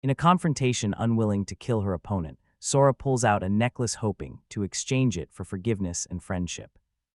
In a confrontation unwilling to kill her opponent, Sora pulls out a necklace hoping to exchange it for forgiveness and friendship.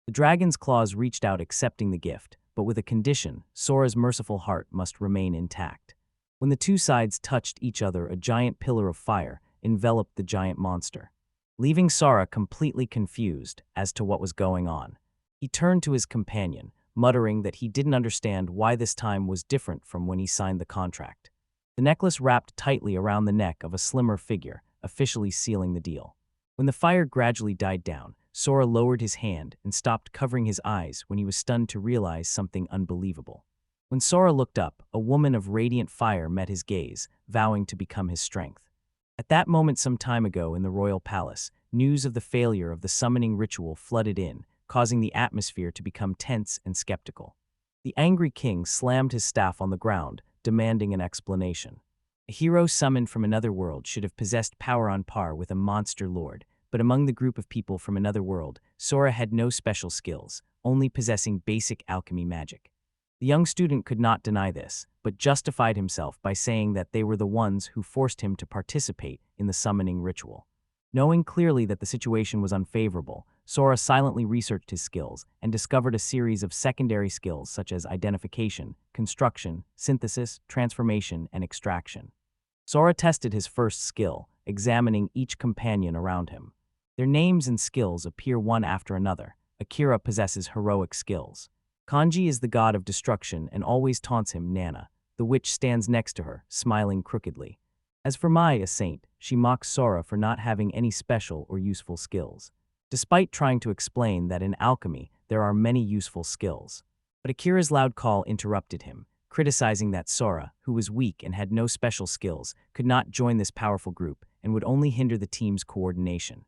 The dragon's claws reached out accepting the gift, but with a condition: Sora's merciful heart must remain intact. When the two sides touched each other, a giant pillar of fire enveloped the giant monster, leaving Sora completely confused as to what was going on. He turned to his companion, muttering that he didn't understand why this time was different from when he signed the contract. The necklace wrapped tightly around the neck of a slimmer figure, officially sealing the deal. When the fire gradually died down, Sora lowered his hand and stopped covering his eyes when he was stunned to realize something unbelievable. When Sora looked up, a woman of radiant fire met his gaze, vowing to become his strength. At that moment some time ago in the royal palace, news of the failure of the summoning ritual flooded in, causing the atmosphere to become tense and skeptical. The angry king slammed his staff on the ground, demanding an explanation. A hero summoned from another world should have possessed power on par with a monster lord, but among the group of people from another world, Sora had no special skills, only possessing basic alchemy magic. The young student could not deny this, but justified himself by saying that they were the ones who forced him to participate in the summoning ritual. Knowing clearly that the situation was unfavorable, Sora silently researched his skills and discovered a series of secondary skills such as identification, construction, synthesis, transformation, and extraction. Sora tested his first skill, examining each companion around him. Their names and skills appear one after another. Akira possesses heroic skills. Kanji is the god of destruction and always taunts him Nana. The witch stands next to her, smiling crookedly. As for Mai, a saint, she mocks Sora for not having any special or useful skills, despite trying to explain that in alchemy there are many useful skills. But Akira's loud call interrupted him, criticizing that Sora, who was weak and had no special skills, could not join this powerful group and would only hinder the team's coordination.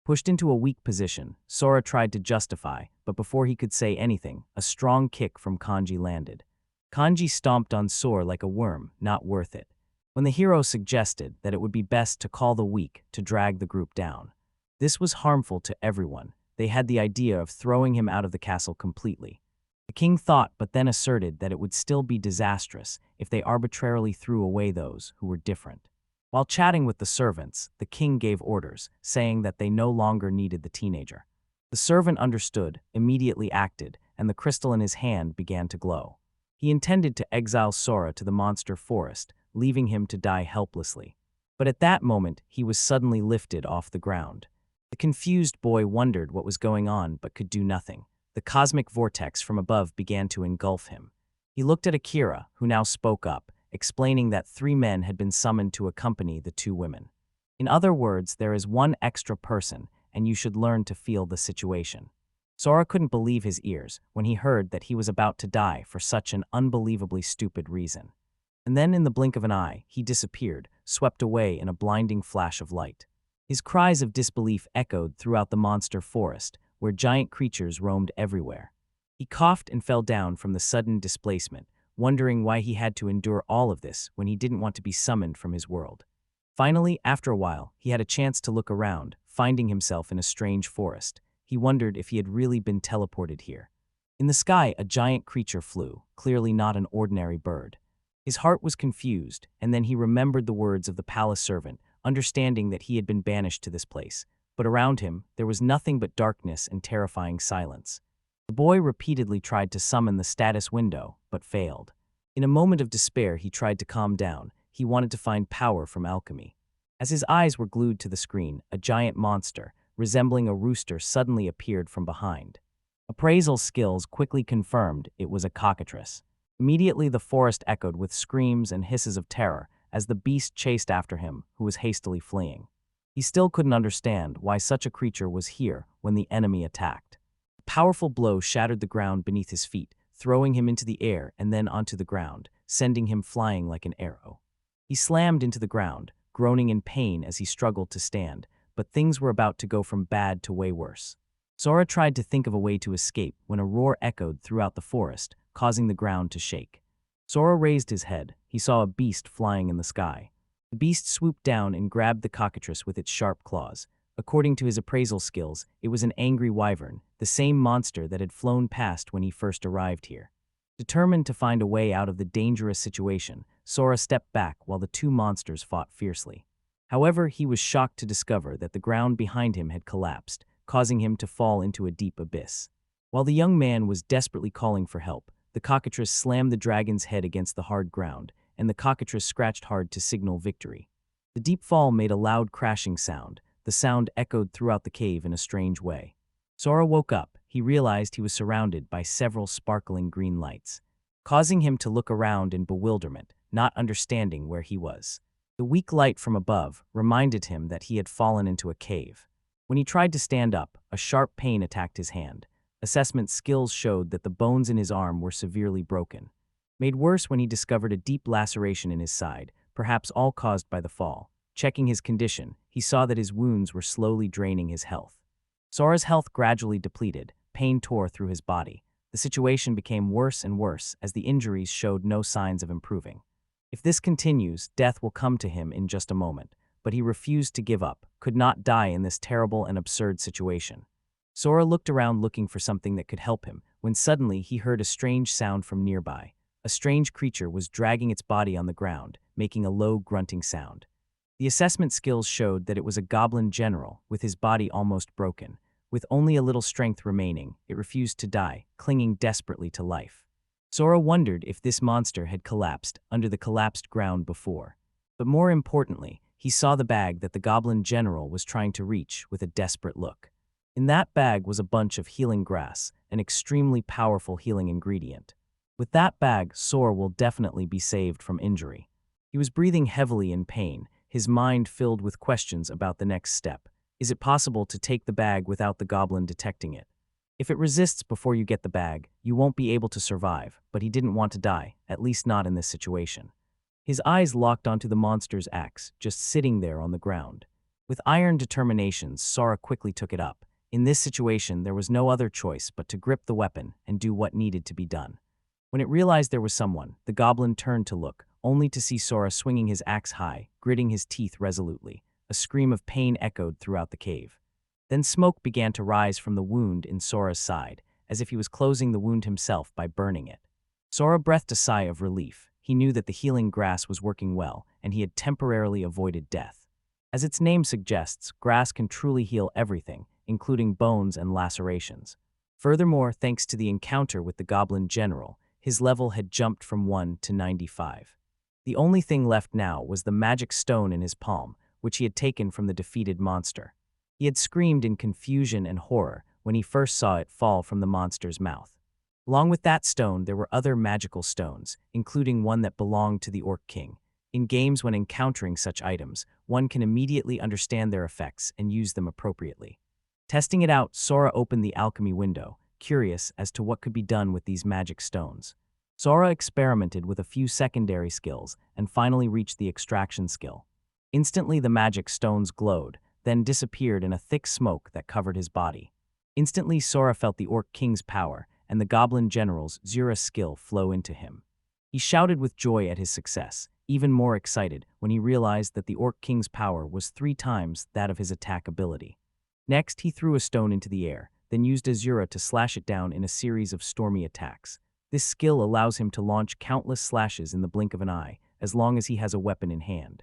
Pushed into a weak position, Sora tried to justify, but before he could say anything, a strong kick from Kanji landed. Kanji stomped on Sora like a worm, not worth it. When the hero suggested that it would be best to call the weak to drag the group down. This was harmful to everyone. They had the idea of throwing him out of the castle completely. The king thought but then asserted that it would still be disastrous if they arbitrarily threw away those who were different. While chatting with the servants, the king gave orders, saying that they no longer needed the teenager. The servant understood, immediately acted, and the crystal in his hand began to glow. He intended to exile Sora to the monster forest, leaving him to die helplessly. But at that moment, he was suddenly lifted off the ground. The confused boy wondered what was going on but could do nothing. The cosmic vortex from above began to engulf him. He looked at Akira, who now spoke up, explaining that 3 men had been summoned to accompany the 2 women. In other words, there is one extra person, and you should learn to feel the situation. Sora couldn't believe his ears when he heard that he was about to die for such an unbelievably stupid reason. And then in the blink of an eye, he disappeared, swept away in a blinding flash of light. His cries of disbelief echoed throughout the monster forest, where giant creatures roamed everywhere. He coughed and fell down from the sudden displacement, wondering why he had to endure all of this when he didn't want to be summoned from his world. Finally, after a while, he had a chance to look around, finding himself in a strange forest. He wondered if he had really been teleported here. In the sky, a giant creature flew, clearly not an ordinary bird. His heart was confused, and then he remembered the words of the palace servant, understanding that he had been banished to this place. But around him, there was nothing but darkness and terrifying silence. The boy repeatedly tried to summon the status window, but failed. In a moment of despair, he tried to calm down. He wanted to find power from alchemy. As his eyes were glued to the screen, a giant monster, resembling a rooster, suddenly appeared from behind. Appraisal skills quickly confirmed it was a cockatrice. Immediately, the forest echoed with screams and hisses of terror as the beast chased after him, who was hastily fleeing. He still couldn't understand why such a creature was here when the enemy attacked. A powerful blow shattered the ground beneath his feet, throwing him into the air and then onto the ground, sending him flying like an arrow. He slammed into the ground, groaning in pain as he struggled to stand, but things were about to go from bad to way worse. Sora tried to think of a way to escape when a roar echoed throughout the forest, causing the ground to shake. Sora raised his head. He saw a beast flying in the sky. The beast swooped down and grabbed the cockatrice with its sharp claws. According to his appraisal skills, it was an angry wyvern, the same monster that had flown past when he first arrived here. Determined to find a way out of the dangerous situation, Sora stepped back while the two monsters fought fiercely. However, he was shocked to discover that the ground behind him had collapsed, causing him to fall into a deep abyss. While the young man was desperately calling for help, the cockatrice slammed the dragon's head against the hard ground, and the cockatrice scratched hard to signal victory. The deep fall made a loud crashing sound. The sound echoed throughout the cave in a strange way. Sora woke up. He realized he was surrounded by several sparkling green lights, causing him to look around in bewilderment, not understanding where he was. The weak light from above reminded him that he had fallen into a cave. When he tried to stand up, a sharp pain attacked his hand. Assessment skills showed that the bones in his arm were severely broken. Made worse when he discovered a deep laceration in his side, perhaps all caused by the fall. Checking his condition, he saw that his wounds were slowly draining his health. Sora's health gradually depleted. Pain tore through his body. The situation became worse and worse as the injuries showed no signs of improving. If this continues, death will come to him in just a moment, but he refused to give up, could not die in this terrible and absurd situation. Sora looked around looking for something that could help him, when suddenly he heard a strange sound from nearby. A strange creature was dragging its body on the ground, making a low grunting sound. The assessment skills showed that it was a goblin general, with his body almost broken. With only a little strength remaining, it refused to die, clinging desperately to life. Sora wondered if this monster had collapsed under the collapsed ground before. But more importantly, he saw the bag that the goblin general was trying to reach with a desperate look. In that bag was a bunch of healing grass, an extremely powerful healing ingredient. With that bag, Sora will definitely be saved from injury. He was breathing heavily in pain, his mind filled with questions about the next step. Is it possible to take the bag without the goblin detecting it? If it resists before you get the bag, you won't be able to survive, but he didn't want to die, at least not in this situation. His eyes locked onto the monster's axe, just sitting there on the ground. With iron determination, Sora quickly took it up. In this situation, there was no other choice but to grip the weapon and do what needed to be done. When it realized there was someone, the goblin turned to look, only to see Sora swinging his axe high, gritting his teeth resolutely. A scream of pain echoed throughout the cave. Then smoke began to rise from the wound in Sora's side, as if he was closing the wound himself by burning it. Sora breathed a sigh of relief. He knew that the healing grass was working well, and he had temporarily avoided death. As its name suggests, grass can truly heal everything, including bones and lacerations. Furthermore, thanks to the encounter with the Goblin General, his level had jumped from 1 to 95. The only thing left now was the magic stone in his palm, which he had taken from the defeated monster. He had screamed in confusion and horror when he first saw it fall from the monster's mouth. Along with that stone, there were other magical stones, including one that belonged to the Orc King. In games, when encountering such items, one can immediately understand their effects and use them appropriately. Testing it out, Sora opened the alchemy window, curious as to what could be done with these magic stones. Sora experimented with a few secondary skills and finally reached the extraction skill. Instantly, the magic stones glowed, then disappeared in a thick smoke that covered his body. Instantly, Sora felt the Orc King's power and the Goblin General's Zura skill flow into him. He shouted with joy at his success, even more excited when he realized that the Orc King's power was 3 times that of his attack ability. Next, he threw a stone into the air, then used Azura to slash it down in a series of stormy attacks. This skill allows him to launch countless slashes in the blink of an eye, as long as he has a weapon in hand.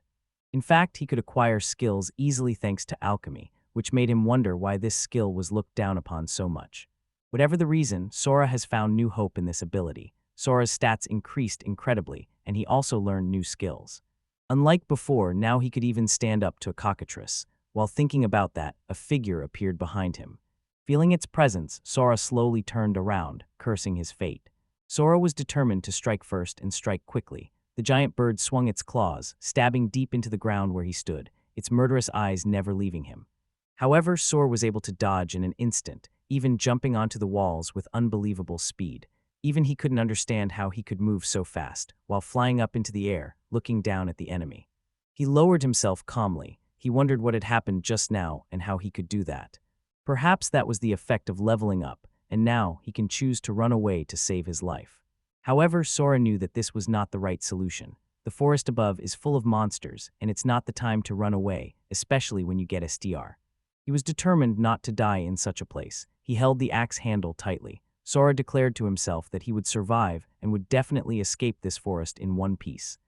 In fact, he could acquire skills easily thanks to alchemy, which made him wonder why this skill was looked down upon so much. Whatever the reason, Sora has found new hope in this ability. Sora's stats increased incredibly, and he also learned new skills. Unlike before, now he could even stand up to a cockatrice. While thinking about that, a figure appeared behind him. Feeling its presence, Sora slowly turned around, cursing his fate. Sora was determined to strike first and strike quickly. The giant bird swung its claws, stabbing deep into the ground where he stood, its murderous eyes never leaving him. However, Sora was able to dodge in an instant, even jumping onto the walls with unbelievable speed. Even he couldn't understand how he could move so fast, while flying up into the air, looking down at the enemy. He lowered himself calmly. He wondered what had happened just now and how he could do that. Perhaps that was the effect of leveling up, and now he can choose to run away to save his life. However, Sora knew that this was not the right solution. The forest above is full of monsters, and it's not the time to run away, especially when you get STR. He was determined not to die in such a place. He held the axe handle tightly. Sora declared to himself that he would survive and would definitely escape this forest in one piece.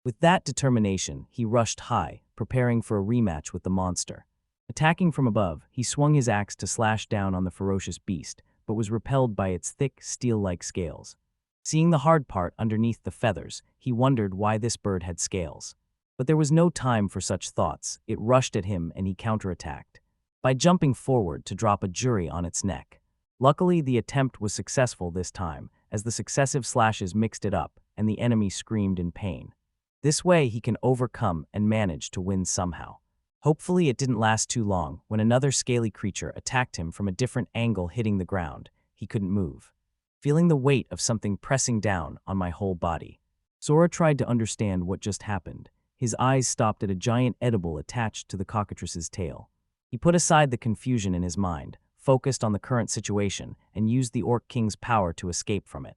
With that determination, he rushed high, preparing for a rematch with the monster. Attacking from above, he swung his axe to slash down on the ferocious beast, but was repelled by its thick, steel-like scales. Seeing the hard part underneath the feathers, he wondered why this bird had scales. But there was no time for such thoughts. It rushed at him and he counterattacked by jumping forward to drop a jury on its neck. Luckily, the attempt was successful this time, as the successive slashes mixed it up and the enemy screamed in pain. This way, he can overcome and manage to win somehow. Hopefully, it didn't last too long when another scaly creature attacked him from a different angle, hitting the ground. He couldn't move. Feeling the weight of something pressing down on my whole body. Sora tried to understand what just happened. His eyes stopped at a giant edible attached to the cockatrice's tail. He put aside the confusion in his mind, focused on the current situation, and used the Orc King's power to escape from it.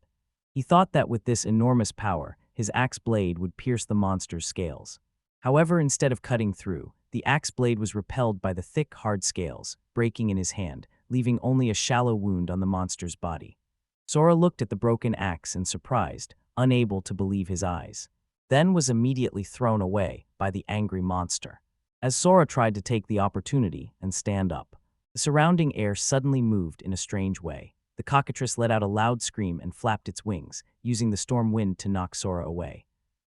He thought that with this enormous power, his axe blade would pierce the monster's scales. However, instead of cutting through, the axe blade was repelled by the thick, hard scales, breaking in his hand, leaving only a shallow wound on the monster's body. Sora looked at the broken axe in surprise, unable to believe his eyes, then was immediately thrown away by the angry monster. As Sora tried to take the opportunity and stand up, the surrounding air suddenly moved in a strange way. The cockatrice let out a loud scream and flapped its wings, using the storm wind to knock Sora away.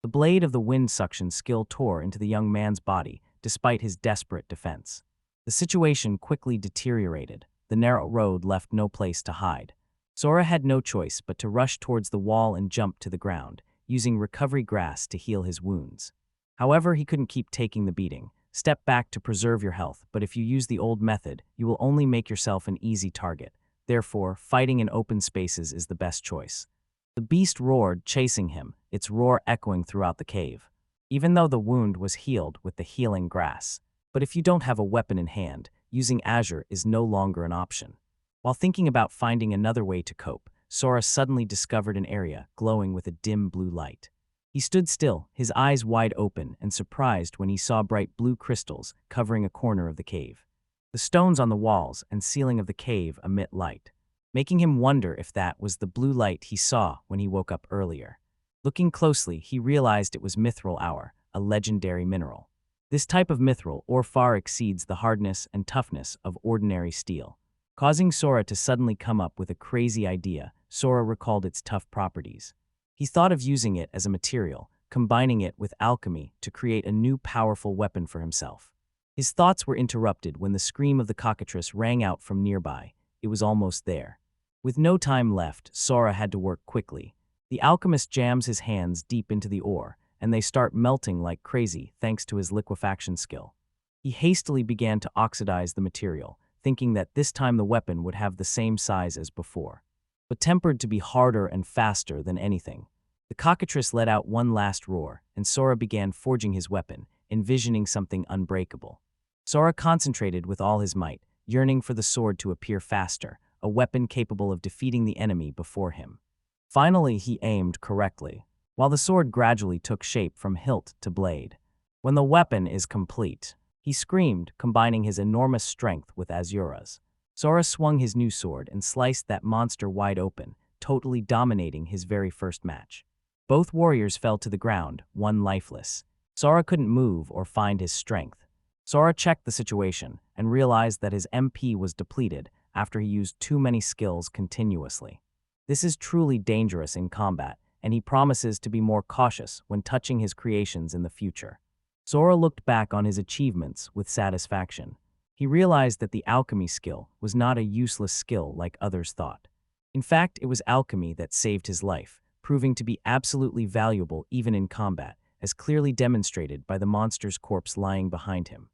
The blade of the wind suction skill tore into the young man's body, despite his desperate defense. The situation quickly deteriorated. The narrow road left no place to hide. Sora had no choice but to rush towards the wall and jump to the ground, using recovery grass to heal his wounds. However, he couldn't keep taking the beating. Step back to preserve your health, but if you use the old method, you will only make yourself an easy target. Therefore, fighting in open spaces is the best choice. The beast roared, chasing him, its roar echoing throughout the cave. Even though the wound was healed with the healing grass. But if you don't have a weapon in hand, using Azure is no longer an option. While thinking about finding another way to cope, Sora suddenly discovered an area glowing with a dim blue light. He stood still, his eyes wide open and surprised when he saw bright blue crystals covering a corner of the cave. The stones on the walls and ceiling of the cave emit light, making him wonder if that was the blue light he saw when he woke up earlier. Looking closely, he realized it was mithril ore, a legendary mineral. This type of mithril ore far exceeds the hardness and toughness of ordinary steel. Causing Sora to suddenly come up with a crazy idea, Sora recalled its tough properties. He thought of using it as a material, combining it with alchemy to create a new powerful weapon for himself. His thoughts were interrupted when the scream of the cockatrice rang out from nearby. It was almost there. With no time left, Sora had to work quickly. The alchemist jams his hands deep into the ore, and they start melting like crazy thanks to his liquefaction skill. He hastily began to oxidize the material, thinking that this time the weapon would have the same size as before, but tempered to be harder and faster than anything. The cockatrice let out one last roar, and Sora began forging his weapon, envisioning something unbreakable. Sora concentrated with all his might, yearning for the sword to appear faster, a weapon capable of defeating the enemy before him. Finally, he aimed correctly, while the sword gradually took shape from hilt to blade. When the weapon is complete, he screamed, combining his enormous strength with Azura's. Sora swung his new sword and sliced that monster wide open, totally dominating his very first match. Both warriors fell to the ground, one lifeless. Sora couldn't move or find his strength. Sora checked the situation and realized that his MP was depleted after he used too many skills continuously. This is truly dangerous in combat, and he promises to be more cautious when touching his creations in the future. Sora looked back on his achievements with satisfaction. He realized that the alchemy skill was not a useless skill like others thought. In fact, it was alchemy that saved his life, proving to be absolutely valuable even in combat, as clearly demonstrated by the monster's corpse lying behind him.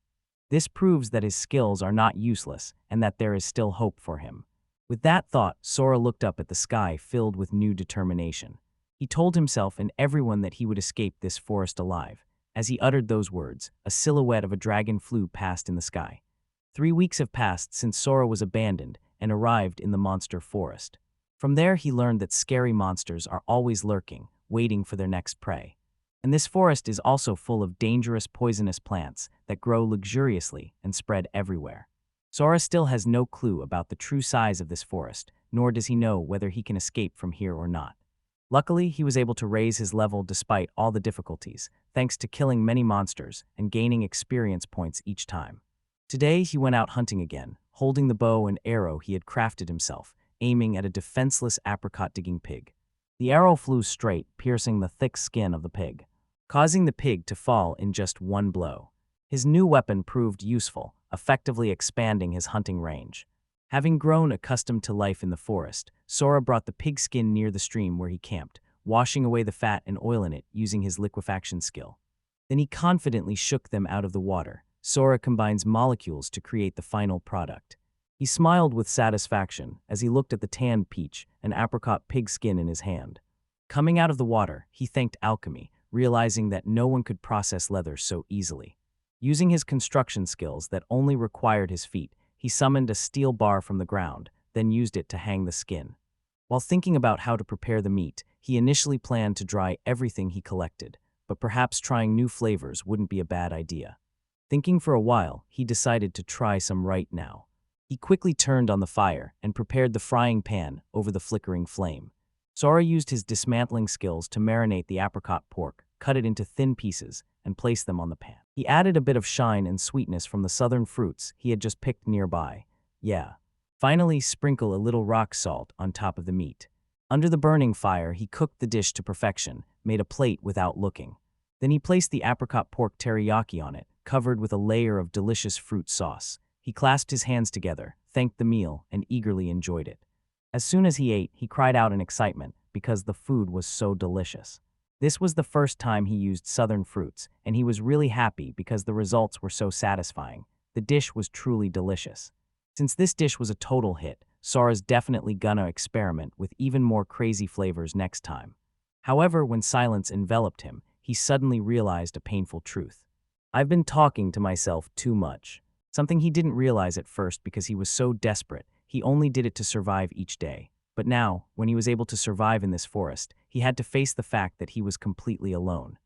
This proves that his skills are not useless and that there is still hope for him. With that thought, Sora looked up at the sky filled with new determination. He told himself and everyone that he would escape this forest alive. As he uttered those words, a silhouette of a dragon flew past in the sky. 3 weeks have passed since Sora was abandoned and arrived in the monster forest. From there, he learned that scary monsters are always lurking, waiting for their next prey. And this forest is also full of dangerous poisonous plants that grow luxuriously and spread everywhere. Sora still has no clue about the true size of this forest, nor does he know whether he can escape from here or not. Luckily, he was able to raise his level despite all the difficulties, thanks to killing many monsters and gaining experience points each time. Today, he went out hunting again, holding the bow and arrow he had crafted himself, aiming at a defenseless apricot-digging pig. The arrow flew straight, piercing the thick skin of the pig, causing the pig to fall in just one blow. His new weapon proved useful, effectively expanding his hunting range. Having grown accustomed to life in the forest, Sora brought the pigskin near the stream where he camped, washing away the fat and oil in it using his liquefaction skill. Then he confidently shook them out of the water. Sora combines molecules to create the final product. He smiled with satisfaction as he looked at the tanned peach and apricot pigskin in his hand. Coming out of the water, he thanked Alchemy, realizing that no one could process leather so easily. Using his construction skills that only required his feet, he summoned a steel bar from the ground, then used it to hang the skin. While thinking about how to prepare the meat, he initially planned to dry everything he collected, but perhaps trying new flavors wouldn't be a bad idea. Thinking for a while, he decided to try some right now. He quickly turned on the fire and prepared the frying pan over the flickering flame. Sora used his dismantling skills to marinate the apricot pork, cut it into thin pieces, and place them on the pan. He added a bit of shine and sweetness from the southern fruits he had just picked nearby. Finally, sprinkle a little rock salt on top of the meat. Under the burning fire, he cooked the dish to perfection, made a plate without looking. Then he placed the apricot pork teriyaki on it, covered with a layer of delicious fruit sauce. He clasped his hands together, thanked the meal, and eagerly enjoyed it. As soon as he ate, he cried out in excitement because the food was so delicious. This was the first time he used southern fruits, and he was really happy because the results were so satisfying. The dish was truly delicious. Since this dish was a total hit, Sora's definitely gonna experiment with even more crazy flavors next time. However, when silence enveloped him, he suddenly realized a painful truth. I've been talking to myself too much. Something he didn't realize at first because he was so desperate, he only did it to survive each day. But now, when he was able to survive in this forest, he had to face the fact that he was completely alone.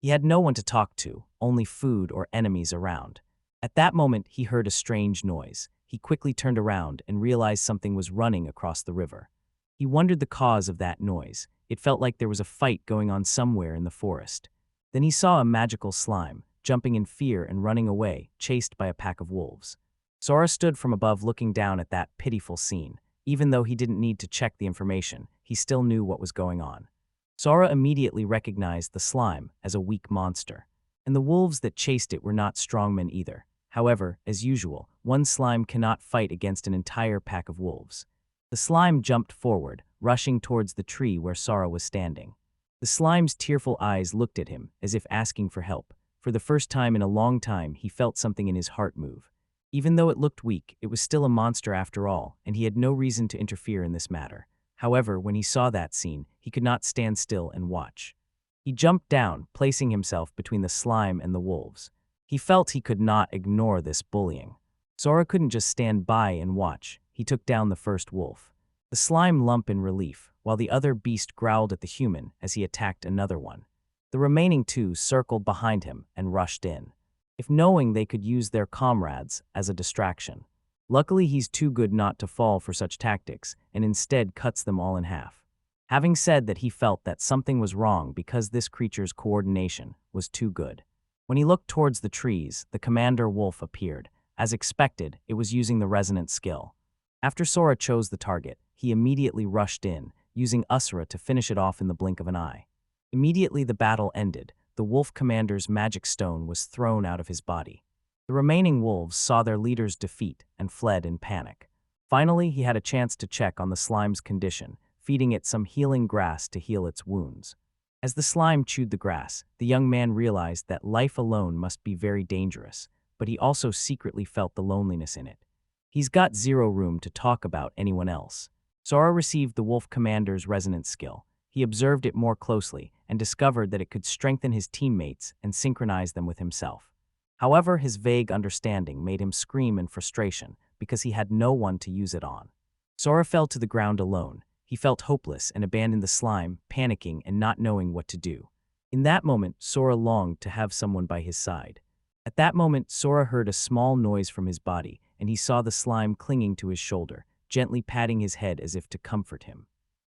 He had no one to talk to, only food or enemies around. At that moment, he heard a strange noise. He quickly turned around and realized something was running across the river. He wondered the cause of that noise. It felt like there was a fight going on somewhere in the forest. Then he saw a magical slime, jumping in fear and running away, chased by a pack of wolves. Sora stood from above looking down at that pitiful scene. Even though he didn't need to check the information, he still knew what was going on. Sora immediately recognized the slime as a weak monster, and the wolves that chased it were not strongmen either. However, as usual, one slime cannot fight against an entire pack of wolves. The slime jumped forward, rushing towards the tree where Sora was standing. The slime's tearful eyes looked at him, as if asking for help. For the first time in a long time, he felt something in his heart move. Even though it looked weak, it was still a monster after all, and he had no reason to interfere in this matter. However, when he saw that scene, he could not stand still and watch. He jumped down, placing himself between the slime and the wolves. He felt he could not ignore this bullying. Sora couldn't just stand by and watch. He took down the first wolf. The slime lump in relief, while the other beast growled at the human as he attacked another one. The remaining two circled behind him and rushed in, if knowing they could use their comrades as a distraction. Luckily, he's too good not to fall for such tactics, and instead cuts them all in half. Having said that, he felt that something was wrong because this creature's coordination was too good. When he looked towards the trees, the commander wolf appeared. As expected, it was using the resonant skill. After Sora chose the target, he immediately rushed in, using Usura to finish it off in the blink of an eye. Immediately the battle ended. The wolf commander's magic stone was thrown out of his body. The remaining wolves saw their leader's defeat and fled in panic. Finally, he had a chance to check on the slime's condition, feeding it some healing grass to heal its wounds. As the slime chewed the grass, the young man realized that life alone must be very dangerous, but he also secretly felt the loneliness in it. He's got zero room to talk about anyone else. Sora received the wolf commander's resonance skill. He observed it more closely and discovered that it could strengthen his teammates and synchronize them with himself. However, his vague understanding made him scream in frustration because he had no one to use it on. Sora fell to the ground alone. He felt hopeless and abandoned the slime, panicking and not knowing what to do. In that moment, Sora longed to have someone by his side. At that moment, Sora heard a small noise from his body, and he saw the slime clinging to his shoulder, gently patting his head as if to comfort him.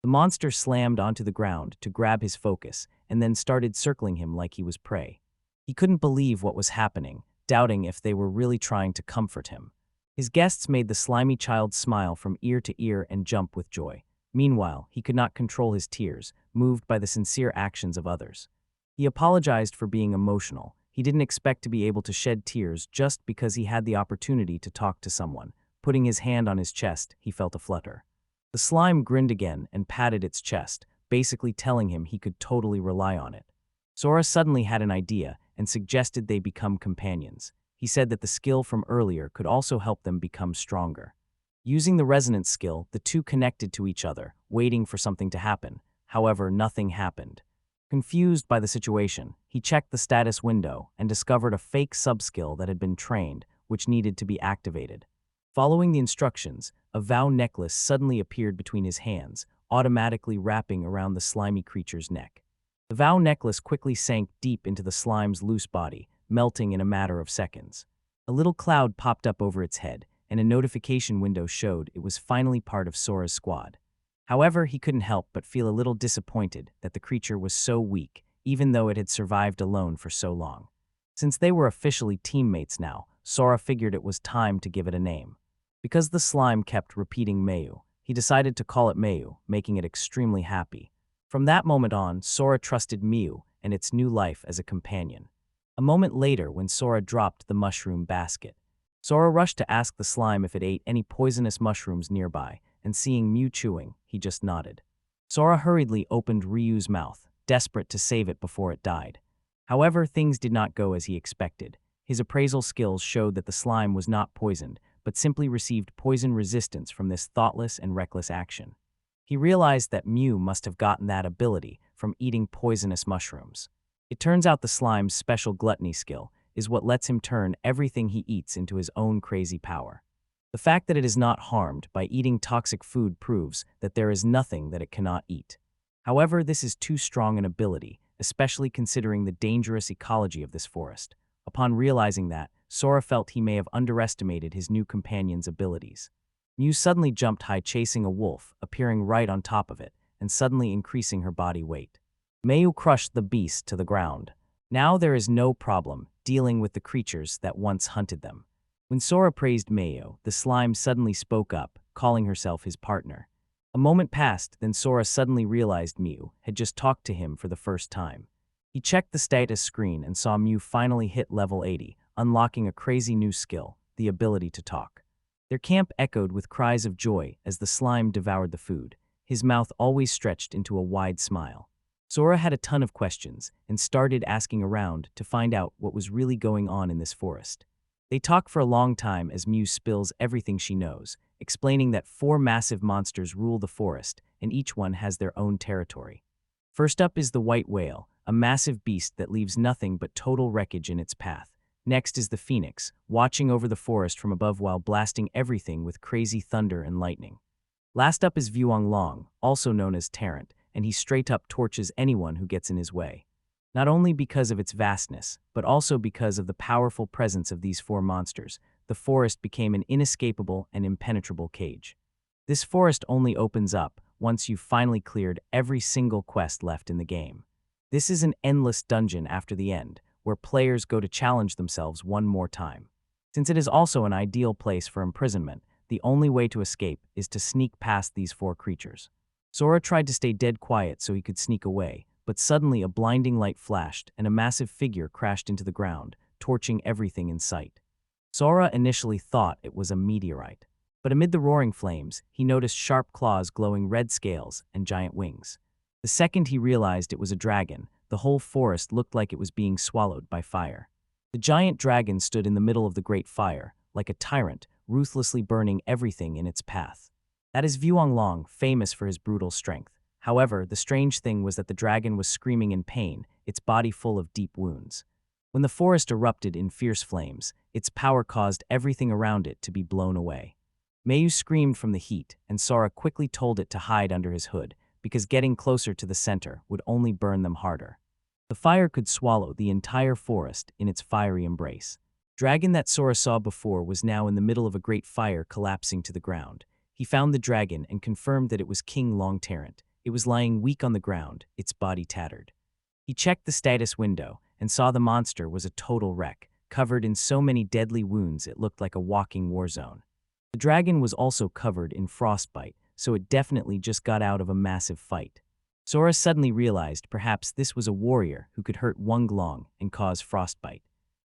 The monster slammed onto the ground to grab his focus and then started circling him like he was prey. He couldn't believe what was happening, doubting if they were really trying to comfort him. His guests made the slimy child smile from ear to ear and jump with joy. Meanwhile, he could not control his tears, moved by the sincere actions of others. He apologized for being emotional. He didn't expect to be able to shed tears just because he had the opportunity to talk to someone. Putting his hand on his chest, he felt a flutter. The slime grinned again and patted its chest, basically telling him he could totally rely on it. Sora suddenly had an idea and suggested they become companions. He said that the skill from earlier could also help them become stronger. Using the resonance skill, the two connected to each other, waiting for something to happen. However, nothing happened. Confused by the situation, he checked the status window and discovered a fake sub-skill that had been trained, which needed to be activated. Following the instructions, a vow necklace suddenly appeared between his hands, automatically wrapping around the slimy creature's neck. The vow necklace quickly sank deep into the slime's loose body, melting in a matter of seconds. A little cloud popped up over its head, and a notification window showed it was finally part of Sora's squad. However, he couldn't help but feel a little disappointed that the creature was so weak, even though it had survived alone for so long. Since they were officially teammates now, Sora figured it was time to give it a name. Because the slime kept repeating Mayu, he decided to call it Mayu, making it extremely happy. From that moment on, Sora trusted Miu and its new life as a companion. A moment later, when Sora dropped the mushroom basket, Sora rushed to ask the slime if it ate any poisonous mushrooms nearby, and seeing Mew chewing, he just nodded. Sora hurriedly opened Ryu's mouth, desperate to save it before it died. However, things did not go as he expected. His appraisal skills showed that the slime was not poisoned, but simply received poison resistance from this thoughtless and reckless action. He realized that Mew must have gotten that ability from eating poisonous mushrooms. It turns out the slime's special gluttony skill is what lets him turn everything he eats into his own crazy power. The fact that it is not harmed by eating toxic food proves that there is nothing that it cannot eat. However, this is too strong an ability, especially considering the dangerous ecology of this forest. Upon realizing that, Sora felt he may have underestimated his new companion's abilities. Mew suddenly jumped high, chasing a wolf, appearing right on top of it, and suddenly increasing her body weight. Mayu crushed the beast to the ground. Now there is no problem dealing with the creatures that once hunted them. When Sora praised Mayu, the slime suddenly spoke up, calling herself his partner. A moment passed, then Sora suddenly realized Mew had just talked to him for the first time. He checked the status screen and saw Mew finally hit level 80, unlocking a crazy new skill, the ability to talk. Their camp echoed with cries of joy as the slime devoured the food, his mouth always stretched into a wide smile. Sora had a ton of questions and started asking around to find out what was really going on in this forest. They talk for a long time as Mew spills everything she knows, explaining that 4 massive monsters rule the forest and each one has their own territory. First up is the white whale, a massive beast that leaves nothing but total wreckage in its path. Next is the phoenix, watching over the forest from above while blasting everything with crazy thunder and lightning. Last up is Vuonglong, also known as Tarrant, and he straight up torches anyone who gets in his way. Not only because of its vastness, but also because of the powerful presence of these 4 monsters, the forest became an inescapable and impenetrable cage. This forest only opens up once you've finally cleared every single quest left in the game. This is an endless dungeon after the end, where players go to challenge themselves one more time. Since it is also an ideal place for imprisonment, the only way to escape is to sneak past these 4 creatures. Sora tried to stay dead quiet so he could sneak away, but suddenly a blinding light flashed and a massive figure crashed into the ground, torching everything in sight. Sora initially thought it was a meteorite, but amid the roaring flames, he noticed sharp claws, glowing red scales, and giant wings. The second he realized it was a dragon, the whole forest looked like it was being swallowed by fire. The giant dragon stood in the middle of the great fire, like a tyrant, ruthlessly burning everything in its path. That is Vuonglong, famous for his brutal strength. However, the strange thing was that the dragon was screaming in pain, its body full of deep wounds. When the forest erupted in fierce flames, its power caused everything around it to be blown away. Mayu screamed from the heat, and Sora quickly told it to hide under his hood, because getting closer to the center would only burn them harder. The fire could swallow the entire forest in its fiery embrace. Dragon that Sora saw before was now in the middle of a great fire collapsing to the ground. He found the dragon and confirmed that it was King Long Tarrant. It was lying weak on the ground, its body tattered. He checked the status window and saw the monster was a total wreck, covered in so many deadly wounds it looked like a walking war zone. The dragon was also covered in frostbite, so it definitely just got out of a massive fight. Sora suddenly realized perhaps this was a warrior who could hurt Wang Long and cause frostbite.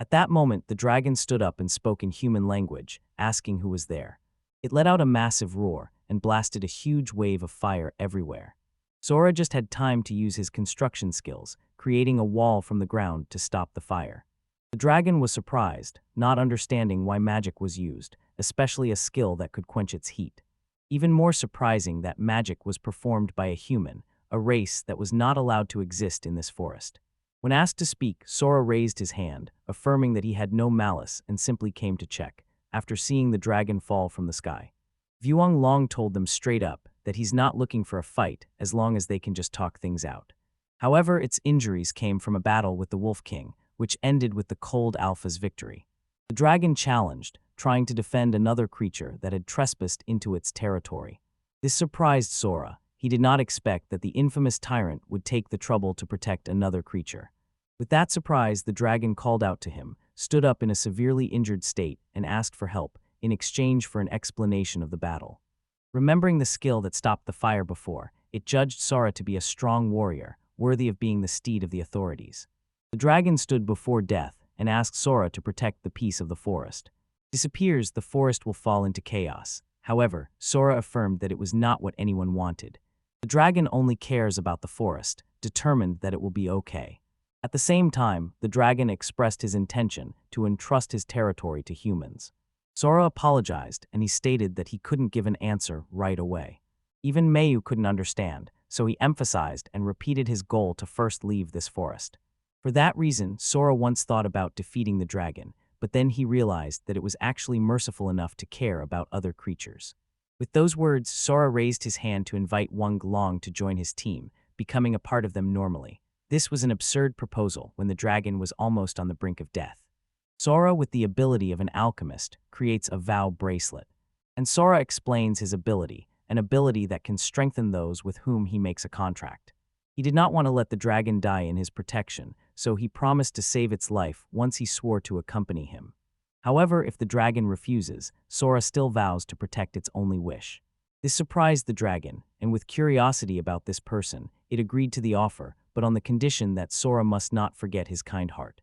At that moment, the dragon stood up and spoke in human language, asking who was there. It let out a massive roar and blasted a huge wave of fire everywhere. Sora just had time to use his construction skills, creating a wall from the ground to stop the fire. The dragon was surprised, not understanding why magic was used, especially a skill that could quench its heat. Even more surprising that magic was performed by a human, a race that was not allowed to exist in this forest. When asked to speak, Sora raised his hand, affirming that he had no malice and simply came to check, after seeing the dragon fall from the sky. Vuong Long told them straight up that he's not looking for a fight as long as they can just talk things out. However, its injuries came from a battle with the Wolf King, which ended with the Cold Alpha's victory. The dragon challenged, trying to defend another creature that had trespassed into its territory. This surprised Sora. He did not expect that the infamous tyrant would take the trouble to protect another creature. With that surprise, the dragon called out to him, stood up in a severely injured state, and asked for help, in exchange for an explanation of the battle. Remembering the skill that stopped the fire before, it judged Sora to be a strong warrior, worthy of being the steed of the authorities. The dragon stood before death and asked Sora to protect the peace of the forest. Disappears, the forest will fall into chaos. However, Sora affirmed that it was not what anyone wanted. The dragon only cares about the forest, determined that it will be okay. At the same time, the dragon expressed his intention to entrust his territory to humans. Sora apologized, and he stated that he couldn't give an answer right away. Even Mayu couldn't understand, so he emphasized and repeated his goal to first leave this forest. For that reason, Sora once thought about defeating the dragon, but then he realized that it was actually merciful enough to care about other creatures. With those words, Sora raised his hand to invite Wang Long to join his team, becoming a part of them normally. This was an absurd proposal when the dragon was almost on the brink of death. Sora, with the ability of an alchemist, creates a vow bracelet. And Sora explains his ability, an ability that can strengthen those with whom he makes a contract. He did not want to let the dragon die in his protection, so he promised to save its life once he swore to accompany him. However, if the dragon refuses, Sora still vows to protect its only wish. This surprised the dragon, and with curiosity about this person, it agreed to the offer, but on the condition that Sora must not forget his kind heart.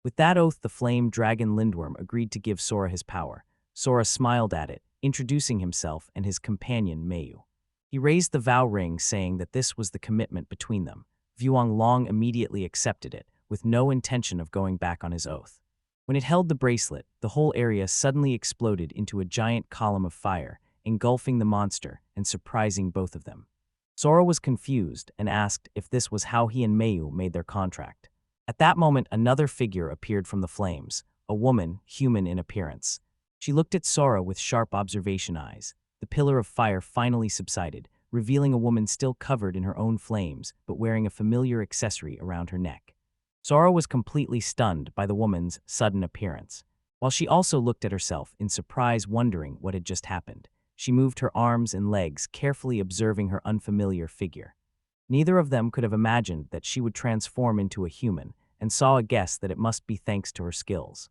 With that oath, the flame dragon Lindworm agreed to give Sora his power. Sora smiled at it, introducing himself and his companion Mayu. He raised the vow ring, saying that this was the commitment between them. Vuong Long immediately accepted it, with no intention of going back on his oath. When it held the bracelet, the whole area suddenly exploded into a giant column of fire, engulfing the monster and surprising both of them. Sora was confused and asked if this was how he and Mayu made their contract. At that moment, another figure appeared from the flames, a woman, human in appearance. She looked at Sora with sharp observation eyes. The pillar of fire finally subsided, revealing a woman still covered in her own flames, but wearing a familiar accessory around her neck. Sora was completely stunned by the woman's sudden appearance. While she also looked at herself in surprise, wondering what had just happened, she moved her arms and legs, carefully observing her unfamiliar figure. Neither of them could have imagined that she would transform into a human, and saw a guess that it must be thanks to her skills.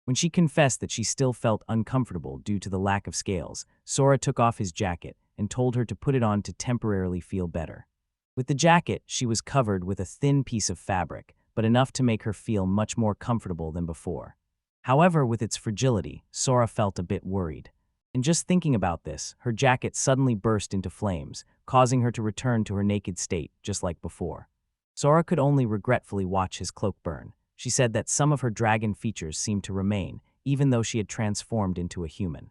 When she confessed that she still felt uncomfortable due to the lack of scales, Sora took off his jacket and told her to put it on to temporarily feel better. With the jacket, she was covered with a thin piece of fabric, but enough to make her feel much more comfortable than before. However, with its fragility, Sora felt a bit worried. And just thinking about this, her jacket suddenly burst into flames, causing her to return to her naked state, just like before. Sora could only regretfully watch his cloak burn. She said that some of her dragon features seemed to remain, even though she had transformed into a human.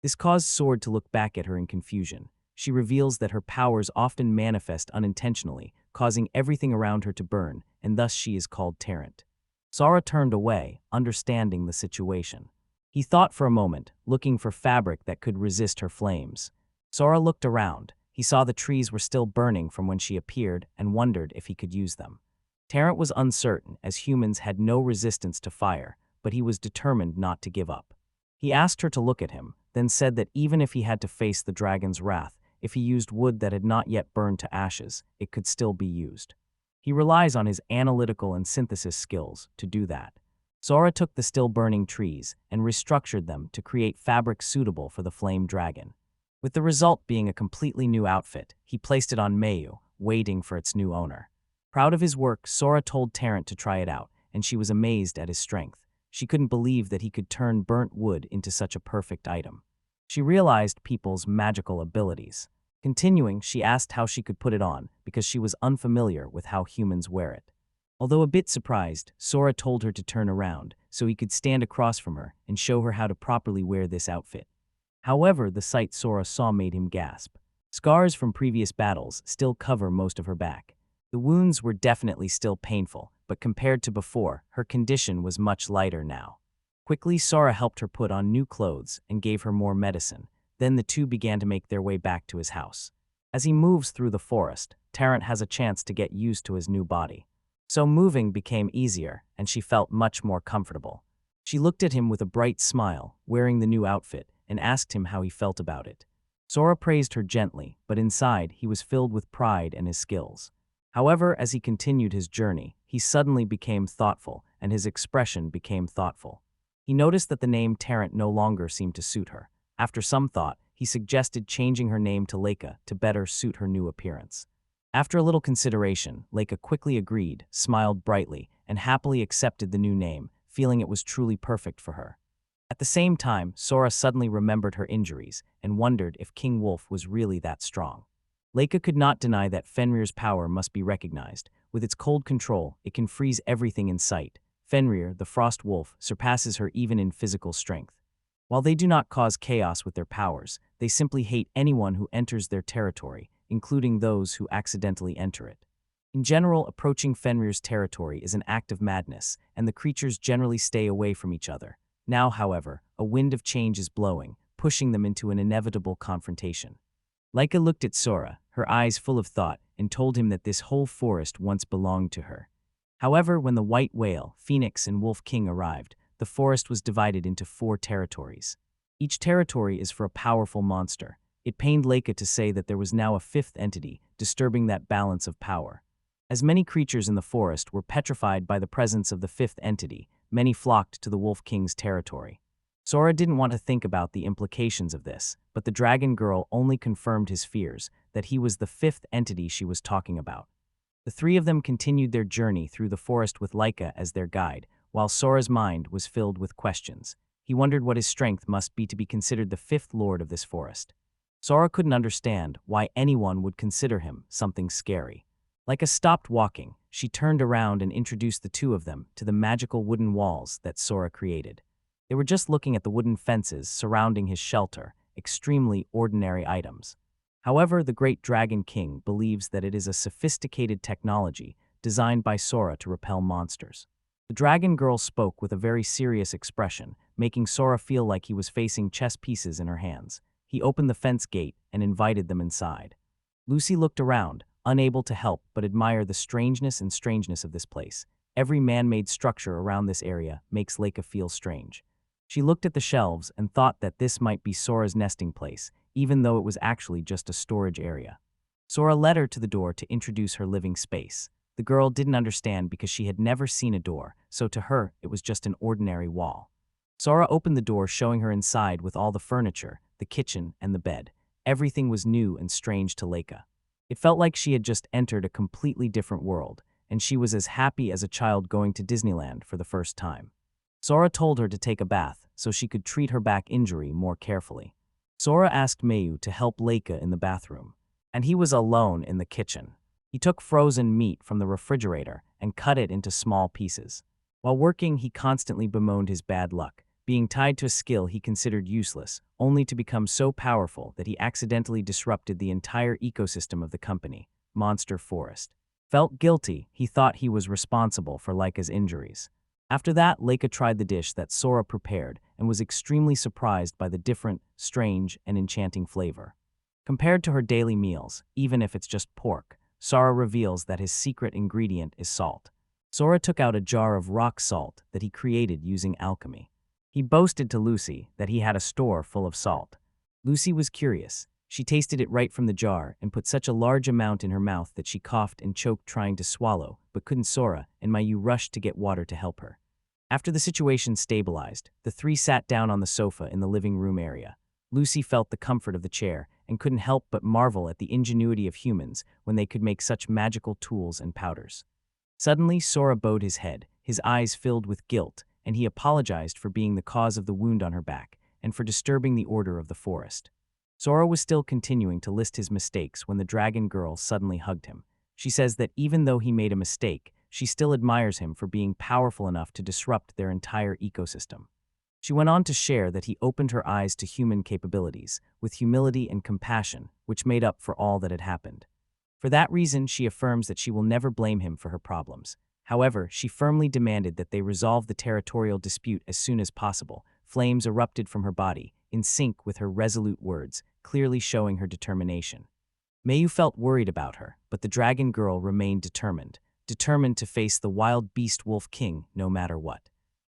This caused Sword to look back at her in confusion. She reveals that her powers often manifest unintentionally, causing everything around her to burn, and thus she is called Tarrant. Sora turned away, understanding the situation. He thought for a moment, looking for fabric that could resist her flames. Sora looked around. He saw the trees were still burning from when she appeared and wondered if he could use them. Tarrant was uncertain, as humans had no resistance to fire, but he was determined not to give up. He asked her to look at him, then said that even if he had to face the dragon's wrath, if he used wood that had not yet burned to ashes, it could still be used. He relies on his analytical and synthesis skills to do that. Sora took the still-burning trees and restructured them to create fabric suitable for the flame dragon. With the result being a completely new outfit, he placed it on Mayu, waiting for its new owner. Proud of his work, Sora told Terrant to try it out, and she was amazed at his strength. She couldn't believe that he could turn burnt wood into such a perfect item. She realized people's magical abilities. Continuing, she asked how she could put it on, because she was unfamiliar with how humans wear it. Although a bit surprised, Sora told her to turn around, so he could stand across from her and show her how to properly wear this outfit. However, the sight Sora saw made him gasp. Scars from previous battles still cover most of her back. The wounds were definitely still painful, but compared to before, her condition was much lighter now. Quickly, Sora helped her put on new clothes and gave her more medicine. Then the two began to make their way back to his house. As he moves through the forest, Terrant has a chance to get used to his new body. So moving became easier, and she felt much more comfortable. She looked at him with a bright smile, wearing the new outfit, and asked him how he felt about it. Sora praised her gently, but inside he was filled with pride and his skills. However, as he continued his journey, he suddenly became thoughtful, and his expression became thoughtful. He noticed that the name Terrant no longer seemed to suit her. After some thought, he suggested changing her name to Leica to better suit her new appearance. After a little consideration, Leica quickly agreed, smiled brightly, and happily accepted the new name, feeling it was truly perfect for her. At the same time, Sora suddenly remembered her injuries and wondered if King Wolf was really that strong. Leica could not deny that Fenrir's power must be recognized. With its cold control, it can freeze everything in sight. Fenrir, the Frost Wolf, surpasses her even in physical strength. While they do not cause chaos with their powers, they simply hate anyone who enters their territory, including those who accidentally enter it. In general, approaching Fenrir's territory is an act of madness, and the creatures generally stay away from each other. Now, however, a wind of change is blowing, pushing them into an inevitable confrontation. Leica looked at Sora, her eyes full of thought, and told him that this whole forest once belonged to her. However, when the White Whale, Phoenix, and Wolf King arrived, the forest was divided into 4 territories. Each territory is for a powerful monster. It pained Leica to say that there was now a 5th entity, disturbing that balance of power. As many creatures in the forest were petrified by the presence of the 5th entity, many flocked to the Wolf King's territory. Sora didn't want to think about the implications of this, but the dragon girl only confirmed his fears, that he was the 5th entity she was talking about. The 3 of them continued their journey through the forest with Leica as their guide, while Sora's mind was filled with questions. He wondered what his strength must be to be considered the 5th lord of this forest. Sora couldn't understand why anyone would consider him something scary. Leica stopped walking. She turned around and introduced the 2 of them to the magical wooden walls that Sora created. They were just looking at the wooden fences surrounding his shelter, extremely ordinary items. However, the great Dragon King believes that it is a sophisticated technology designed by Sora to repel monsters. The dragon girl spoke with a very serious expression, making Sora feel like he was facing chess pieces in her hands. He opened the fence gate and invited them inside. Lucy looked around, unable to help but admire the strangeness of this place. Every man-made structure around this area makes Leica feel strange. She looked at the shelves and thought that this might be Sora's nesting place, even though it was actually just a storage area. Sora led her to the door to introduce her living space. The girl didn't understand because she had never seen a door, so to her, it was just an ordinary wall. Sora opened the door, showing her inside with all the furniture, the kitchen, and the bed. Everything was new and strange to Leica. It felt like she had just entered a completely different world, and she was as happy as a child going to Disneyland for the first time. Sora told her to take a bath so she could treat her back injury more carefully. Sora asked Mayu to help Leica in the bathroom, and he was alone in the kitchen. He took frozen meat from the refrigerator and cut it into small pieces. While working, he constantly bemoaned his bad luck, being tied to a skill he considered useless, only to become so powerful that he accidentally disrupted the entire ecosystem of the company, Monster Forest. Felt guilty, he thought he was responsible for Leica's injuries. After that, Leica tried the dish that Sora prepared and was extremely surprised by the different, strange, and enchanting flavor. Compared to her daily meals, even if it's just pork, Sora reveals that his secret ingredient is salt. Sora took out a jar of rock salt that he created using alchemy. He boasted to Lucy that he had a store full of salt. Lucy was curious. She tasted it right from the jar and put such a large amount in her mouth that she coughed and choked trying to swallow, but couldn't. Sora and Mayu rushed to get water to help her. After the situation stabilized, the three sat down on the sofa in the living room area. Lucy felt the comfort of the chair and couldn't help but marvel at the ingenuity of humans when they could make such magical tools and powders. Suddenly, Sora bowed his head, his eyes filled with guilt, and he apologized for being the cause of the wound on her back and for disturbing the order of the forest. Sora was still continuing to list his mistakes when the dragon girl suddenly hugged him. She says that even though he made a mistake, she still admires him for being powerful enough to disrupt their entire ecosystem. She went on to share that he opened her eyes to human capabilities, with humility and compassion, which made up for all that had happened. For that reason, she affirms that she will never blame him for her problems. However, she firmly demanded that they resolve the territorial dispute as soon as possible. Flames erupted from her body, in sync with her resolute words, clearly showing her determination. Mayu felt worried about her, but the dragon girl remained determined to face the wild beast Wolf King no matter what.